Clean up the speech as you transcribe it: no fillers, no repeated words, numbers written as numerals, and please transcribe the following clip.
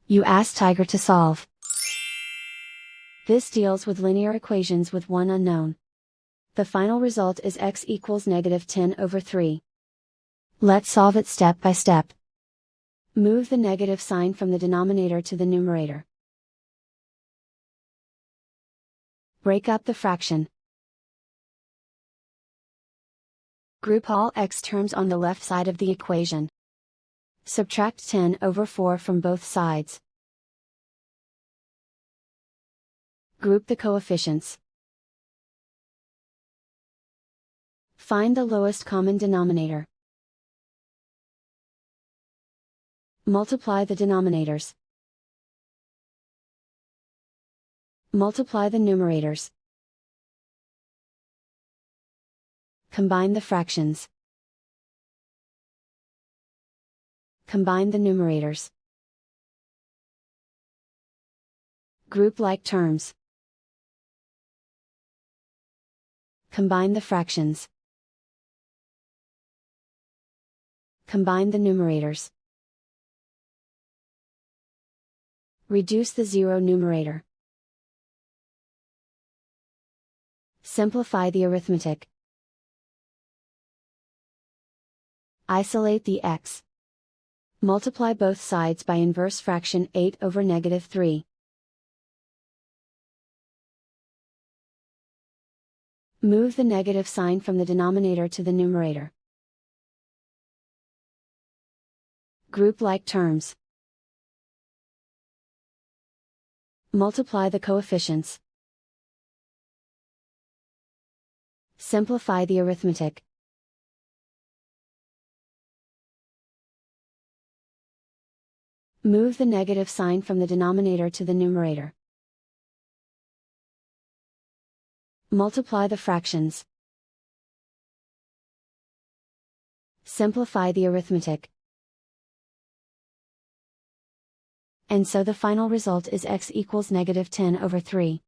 You ask Tiger to solve. This deals with linear equations with one unknown. The final result is x equals -10/3. Let's solve it step by step. Move the negative sign from the denominator to the numerator. Break up the fraction. Group all x terms on the left side of the equation. Subtract 10/4 from both sides. Group the coefficients. Find the lowest common denominator. Multiply the denominators. Multiply the numerators. Combine the fractions. Combine the numerators. Group like terms. Combine the fractions. Combine the numerators. Reduce the zero numerator. Simplify the arithmetic. Isolate the x. Multiply both sides by inverse fraction 8/3. Move the negative sign from the denominator to the numerator. Group like terms. Multiply the coefficients. Simplify the arithmetic. Move the negative sign from the denominator to the numerator. Multiply the fractions. Simplify the arithmetic. And so the final result is x equals -10/3.